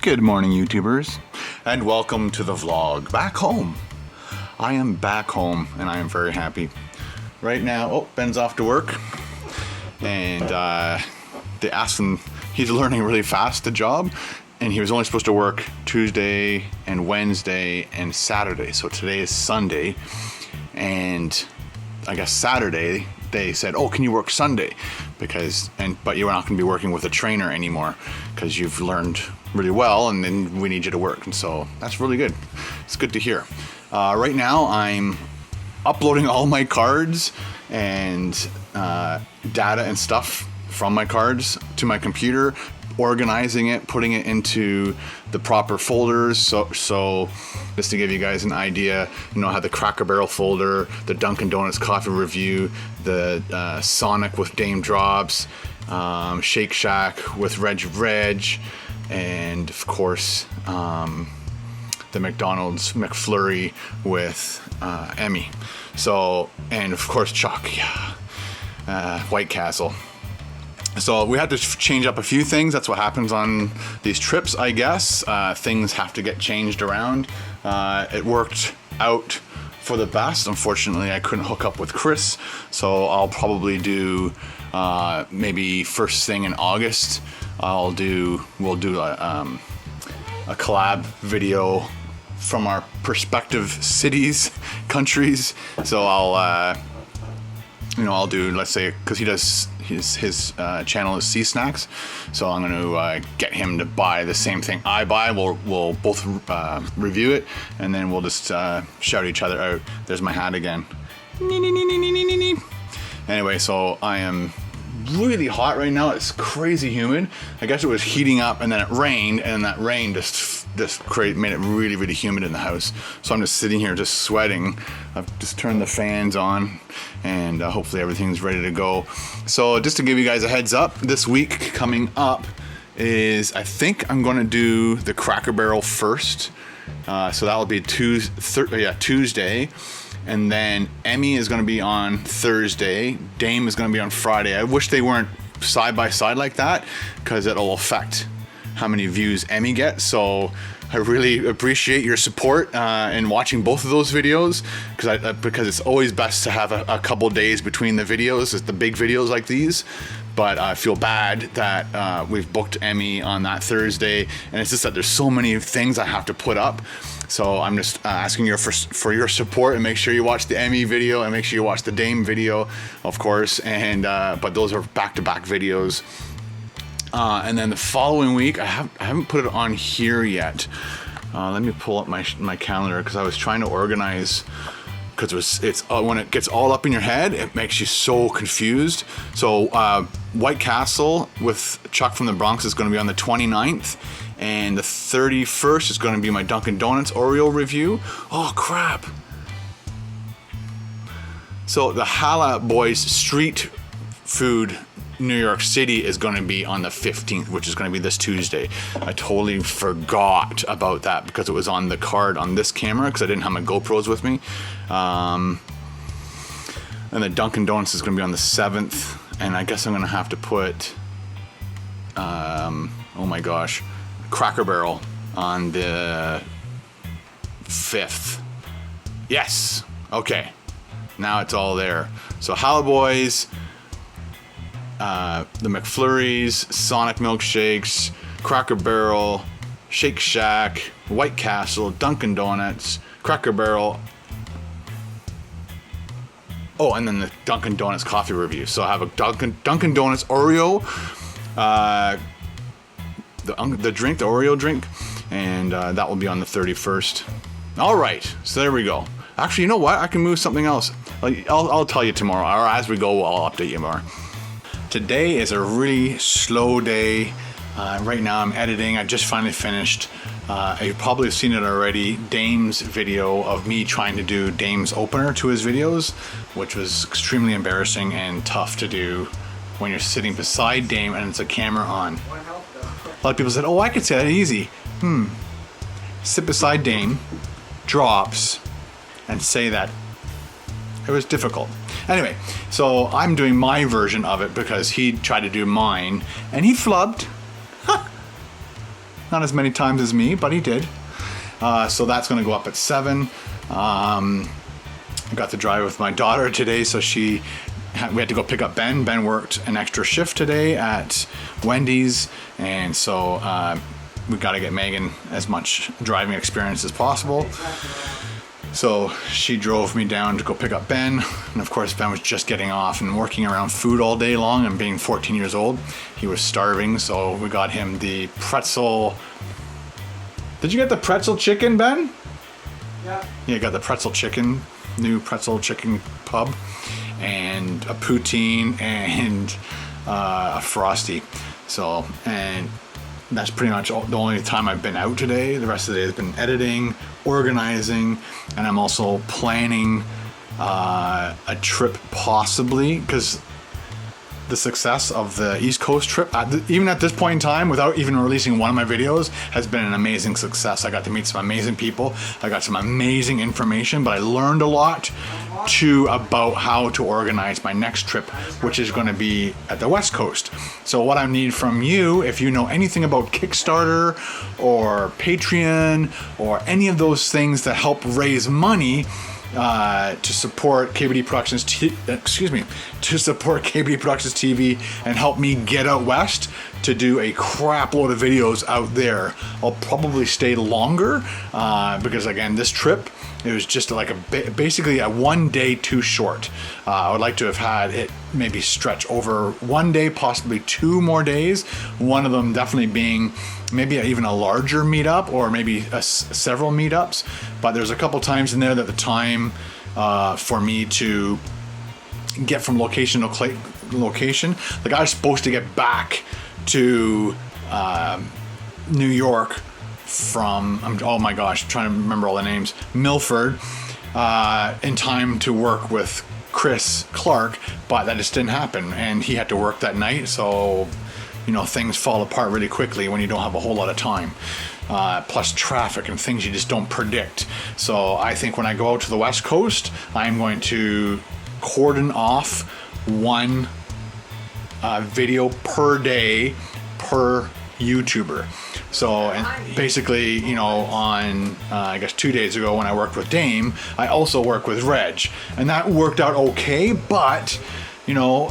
Good morning, YouTubers, and welcome to the vlog. Back home. I am back home, and I am very happy. Right now, oh, Ben's off to work, and they asked him, he's learning really fast the job, and he was only supposed to work Tuesday and Wednesday and Saturday. So today is Sunday, and I guess Saturday they said, oh, can you work Sunday? But you're not going to be working with a trainer anymore because you've learned really well, and then we need you to work. And so that's really good. It's good to hear. Right now I'm uploading all my cards and data and stuff from my cards to my computer, organizing it, putting it into the proper folders. So just to give you guys an idea, you know, I have the Cracker Barrel folder, the Dunkin' Donuts coffee review, the Sonic with Dame Drops, Shake Shack with Reg, and of course the McDonald's McFlurry with Emmy. So, and of course Chuck, White Castle. So we had to change up a few things. That's what happens on these trips, I guess. Things have to get changed around. It worked out for the best. Unfortunately, I couldn't hook up with Chris, so I'll probably do maybe first thing in August. We'll do a collab video from our perspective cities, countries. So I'll do, let's say, because he does his channel is Sea Snacks, so I'm going to get him to buy the same thing I buy. We'll both review it, and then we'll just shout each other out. There's my hat again. Anyway, so I am really hot right now. It's crazy humid. I guess it was heating up, and then it rained, and that rain just made it really, really humid in the house. So I'm just sitting here just sweating. I've just turned the fans on, and hopefully everything's ready to go. So just to give you guys a heads up, this week coming up is, I think I'm going to do the Cracker Barrel first. So that will be Tuesday. And then Emmy is going to be on Thursday. Dame is going to be on Friday. I wish they weren't side by side like that, because it'll affect how many views Emmy gets. So I really appreciate your support in watching both of those videos, because it's always best to have a couple days between the videos. It's the big videos like these. But I feel bad that we've booked Emmy on that Thursday, and it's just that there's so many things I have to put up. So I'm just asking you for your support, and make sure you watch the Emmy video, and make sure you watch the Dame video, of course. And but those are back-to-back videos. And then the following week, I haven't put it on here yet. Let me pull up my calendar, because I was trying to organize. Because it's when it gets all up in your head, it makes you so confused. So White Castle with Chuck from the Bronx is going to be on the 29th, and the 31st is going to be my Dunkin' Donuts Oreo review. Oh crap! So the Hala Boys Street Food New York City is going to be on the 15th, which is going to be this Tuesday. I totally forgot about that because it was on the card on this camera, because I didn't have my GoPros with me. And the Dunkin' Donuts is going to be on the 7th, and I guess I'm going to have to put oh my gosh, Cracker Barrel on the 5th. Yes, okay, now it's all there. So Hala Boys, the McFlurries, Sonic milkshakes, Cracker Barrel, Shake Shack, White Castle, Dunkin' Donuts, Cracker Barrel. Oh, and then the Dunkin' Donuts coffee review. So I have a Dunkin' Donuts Oreo, the drink, the Oreo drink, and that will be on the 31st. All right, so there we go. Actually, you know what? I can move something else. I'll tell you tomorrow, or as we go, I'll update you more. Today is a really slow day. Right now I'm editing. I just finally finished. You've probably seen it already. Dame's video of me trying to do Dame's opener to his videos, which was extremely embarrassing and tough to do when you're sitting beside Dame and it's a camera on. A lot of people said, oh, I could say that easy. Sit beside Dame, drops, and say that. It was difficult. Anyway, so I'm doing my version of it because he tried to do mine and he flubbed. not as many times as me, but he did. So that's going to go up at 7. I got to drive with my daughter today, so we had to go pick up Ben. Ben worked an extra shift today at Wendy's, and so we got to get Megan as much driving experience as possible. So she drove me down to go pick up Ben, and of course Ben was just getting off and working around food all day long, and being 14 years old, he was starving, so we got him the pretzel. Did you get the pretzel chicken, Ben? Yeah. Yeah, got the pretzel chicken, new pretzel chicken pub, and a poutine and a Frosty. So, and that's pretty much the only time I've been out today. The rest of the day has been editing, organizing, and I'm also planning a trip possibly, because the success of the East Coast trip, even at this point in time, without even releasing one of my videos, has been an amazing success. I got to meet some amazing people. I got some amazing information, but I learned a lot too about how to organize my next trip, which is going to be at the West Coast. So what I need from you, if you know anything about Kickstarter or Patreon or any of those things that help raise money to support KBD Productions, to support KBD Productions TV and help me get out west to do a crap load of videos out there. I'll probably stay longer because again, this trip, it was just like basically a 1 day too short. I would like to have had it maybe stretch over 1 day, possibly 2 more days. One of them definitely being maybe even a larger meetup, or maybe several meetups. But there's a couple times in there that the time for me to get from location to location, the guy's supposed to get back to New York from, oh my gosh, I'm trying to remember all the names, Milford, in time to work with Chris Clark, but that just didn't happen, and he had to work that night. So you know, things fall apart really quickly when you don't have a whole lot of time, plus traffic and things you just don't predict. So I think when I go out to the West Coast, I'm going to cordon off one video per day per YouTuber. So, and basically, you know, on I guess 2 days ago when I worked with Dame, I also work with Reg, and that worked out okay. But you know,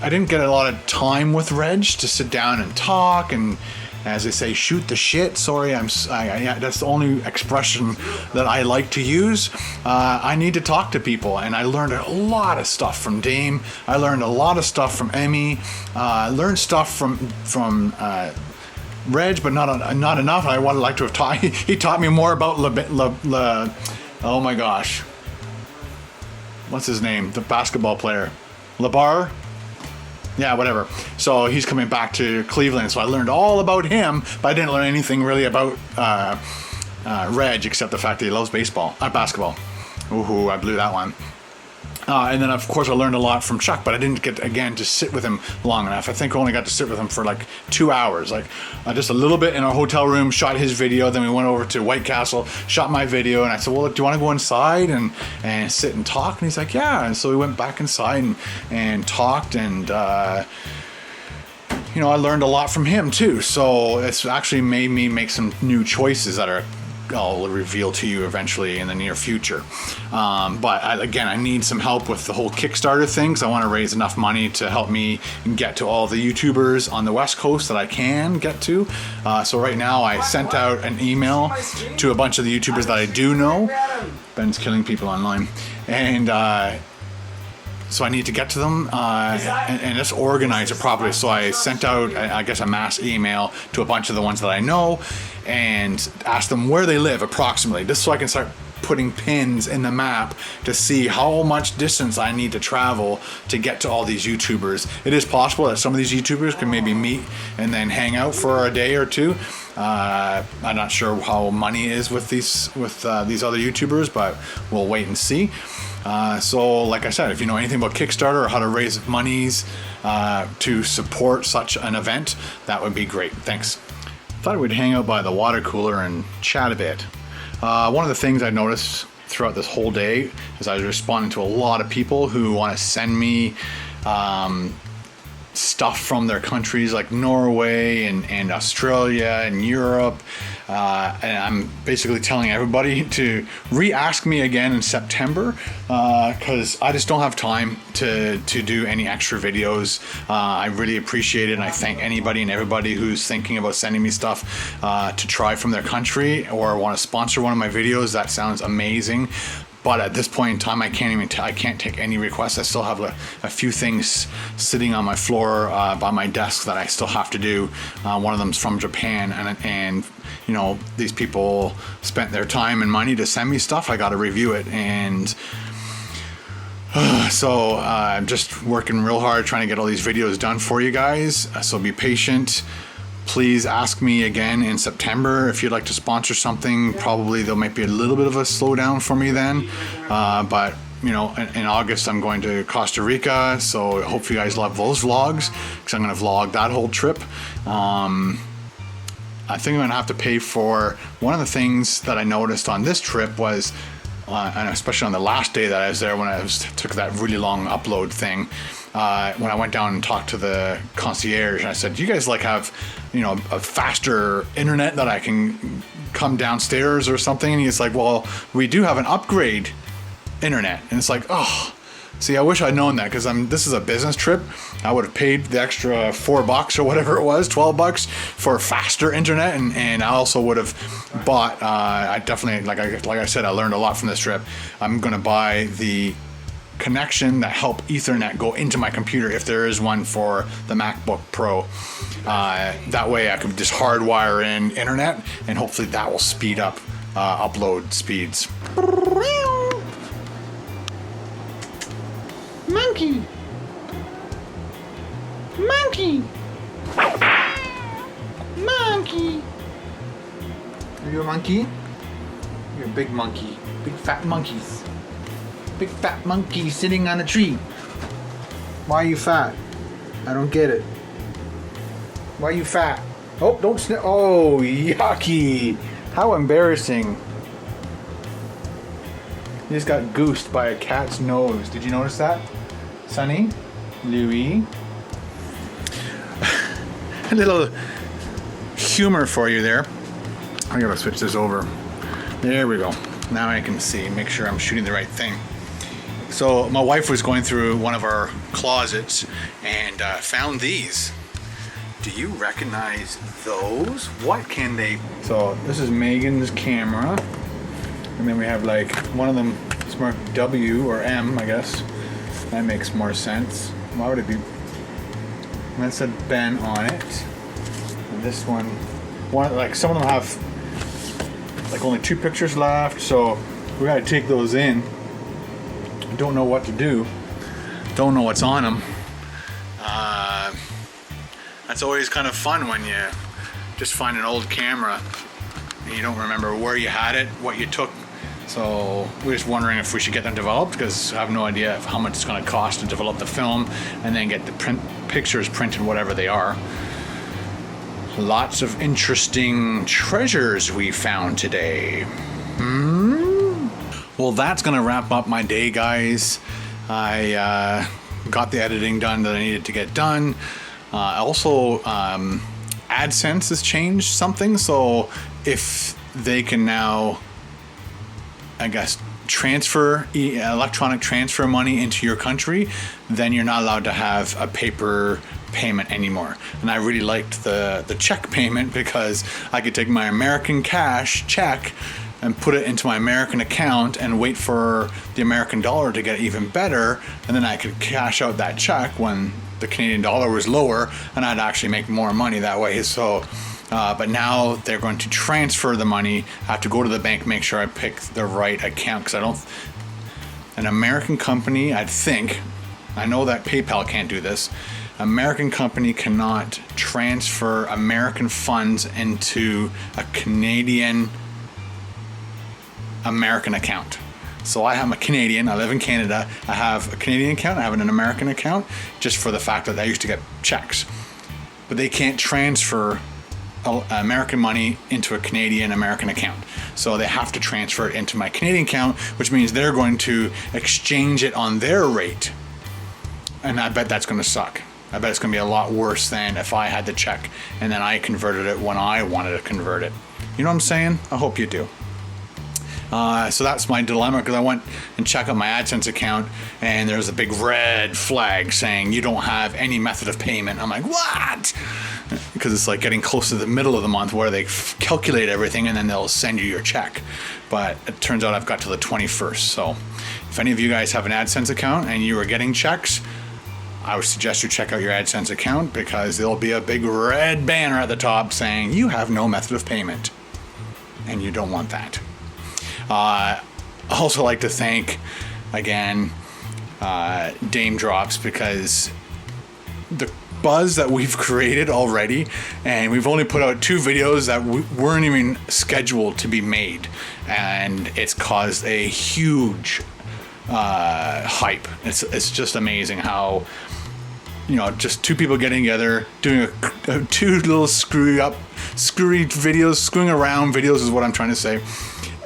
I didn't get a lot of time with Reg to sit down and talk and, as they say, shoot the shit. Sorry, that's the only expression that I like to use. I need to talk to people, and I learned a lot of stuff from Dame. I learned a lot of stuff from Emmy. I learned stuff from Reg, but not enough. I would like to have taught. He taught me more about oh my gosh, what's his name? The basketball player, LeBar. Yeah, whatever. So he's coming back to Cleveland, so I learned all about him, but I didn't learn anything really about Reg, except the fact that he loves basketball. Ooh, I blew that one. And then, of course, I learned a lot from Chuck, but I didn't get, again, to sit with him long enough. I think I only got to sit with him for like 2 hours, like just a little bit in our hotel room, shot his video, then we went over to White Castle, shot my video, and I said, well, do you want to go inside and sit and talk? And he's like, yeah. And so we went back inside and talked, and you know, I learned a lot from him too. So it's actually made me make some new choices that I'll reveal to you eventually in the near future. But I need some help with the whole Kickstarter thing, because I want to raise enough money to help me get to all the YouTubers on the West Coast that I can get to. So right now I sent out an email to a bunch of the YouTubers that I do know. Ben's killing people online. And so I need to get to them and just organize it properly. So I sent out, I guess, a mass email to a bunch of the ones that I know and asked them where they live approximately, just so I can start putting pins in the map to see how much distance I need to travel to get to all these YouTubers. It is possible that some of these YouTubers can maybe meet and then hang out for a day or two. I'm not sure how money is with these other YouTubers, but we'll wait and see. So like I said, if you know anything about Kickstarter or how to raise monies to support such an event, that would be great. Thanks. Thought we'd hang out by the water cooler and chat a bit. One of the things I noticed throughout this whole day is I was responding to a lot of people who want to send me stuff from their countries like Norway and Australia and Europe. And I'm basically telling everybody to re-ask me again in September because I just don't have time to do any extra videos. I really appreciate it, and I thank anybody and everybody who's thinking about sending me stuff to try from their country or want to sponsor one of my videos. That sounds amazing. But at this point in time, I can't take any requests. I still have a few things sitting on my floor by my desk that I still have to do. One of them's from Japan, and you know, these people spent their time and money to send me stuff. I got to review it, and so I'm just working real hard trying to get all these videos done for you guys. So be patient. Please ask me again in September if you'd like to sponsor something. Probably there might be a little bit of a slowdown for me then, but you know, in August I'm going to Costa Rica, so hope you guys love those vlogs because I'm going to vlog that whole trip. I think I'm going to have to pay for one of the things that I noticed on this trip was, and especially on the last day that I was there when I took that really long upload thing. When I went down and talked to the concierge, and I said, "Do you guys like have, you know, a faster internet that I can come downstairs or something?" And he's like, "Well, we do have an upgrade internet." And it's like, oh, see, I wish I'd known that because this is a business trip. I would have paid the extra $4 or whatever it was, $12 for faster internet, and I also would have bought. I definitely, like I said, I learned a lot from this trip. I'm gonna buy the connection that help Ethernet go into my computer if there is one for the MacBook Pro. That way I could just hardwire in internet, and hopefully that will speed up upload speeds. Monkey! Monkey! Monkey! Are you a monkey? You're a big monkey. Big fat monkeys. Big fat monkey sitting on a tree. Why are you fat? I don't get it. Why are you fat? Oh, don't sniff. Oh, yucky. How embarrassing. You just got goosed by a cat's nose. Did you notice that? Sonny? Louie? A little humor for you there. I gotta switch this over. There we go. Now I can see. Make sure I'm shooting the right thing. So my wife was going through one of our closets and found these. Do you recognize those? What can they? So this is Megan's camera, and then we have like one of them is marked W or M, I guess. That makes more sense. Why would it be? And that said Ben on it. And this one, like some of them have like only 2 pictures left, so we gotta take those in. Don't know what to do. Don't know what's on them. That's always kind of fun when you just find an old camera and you don't remember where you had it, what you took. So we're just wondering if we should get them developed because I have no idea of how much it's going to cost to develop the film and then get the pictures printed, whatever they are. Lots of interesting treasures we found today. Well, that's going to wrap up my day, guys. I got the editing done that I needed to get done. Also, AdSense has changed something, so if they can now, I guess, transfer electronic transfer money into your country, then you're not allowed to have a paper payment anymore. And I really liked the check payment because I could take my American cash check and put it into my American account and wait for the American dollar to get even better, and then I could cash out that check when the Canadian dollar was lower, and I'd actually make more money that way. So but now they're going to transfer the money. I have to go to the bank, make sure I pick the right account, because an American company, I think, I know that PayPal can't do this, American company cannot transfer American funds into a Canadian American account. So I'm a Canadian, I live in Canada, I have a Canadian account, I have an American account, just for the fact that I used to get checks. But they can't transfer American money into a Canadian American account. So they have to transfer it into my Canadian account, which means they're going to exchange it on their rate. And I bet that's going to suck. I bet it's going to be a lot worse than if I had the check and then I converted it when I wanted to convert it. You know what I'm saying? I hope you do. So that's my dilemma, because I went and checked out my AdSense account and there's a big red flag saying you don't have any method of payment. I'm like, what? Because it's like getting close to the middle of the month where they calculate everything and then they'll send you your check. But it turns out I've got till the 21st. So if any of you guys have an AdSense account and you are getting checks, I would suggest you check out your AdSense account, because there'll be a big red banner at the top saying you have no method of payment. And you don't want that. I also like to thank, again, Dame Drops, because the buzz that we've created already, and we've only put out 2 videos that weren't even scheduled to be made, and it's caused a huge hype. It's just amazing how, you know, just 2 people getting together, doing a 2 little screwing around videos is what I'm trying to say.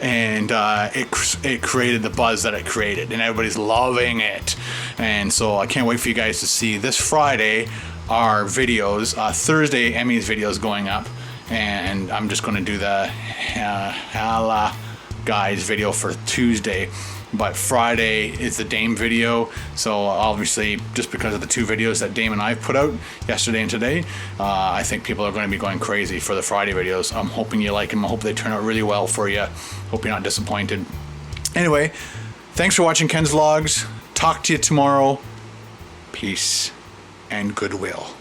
And it created the buzz that it created, and everybody's loving it. And so I can't wait for you guys to see this Friday our videos. Thursday, Emmy's videos going up, and I'm just going to do the Hala guys video for Tuesday. But Friday is the Dame video. So obviously, just because of the 2 videos that Dame and I put out yesterday and today, I think people are going to be going crazy for the Friday videos. I'm hoping you like them. I hope they turn out really well for you. Hope you're not disappointed. Anyway, thanks for watching Ken's Vlogs. Talk to you tomorrow. Peace and goodwill.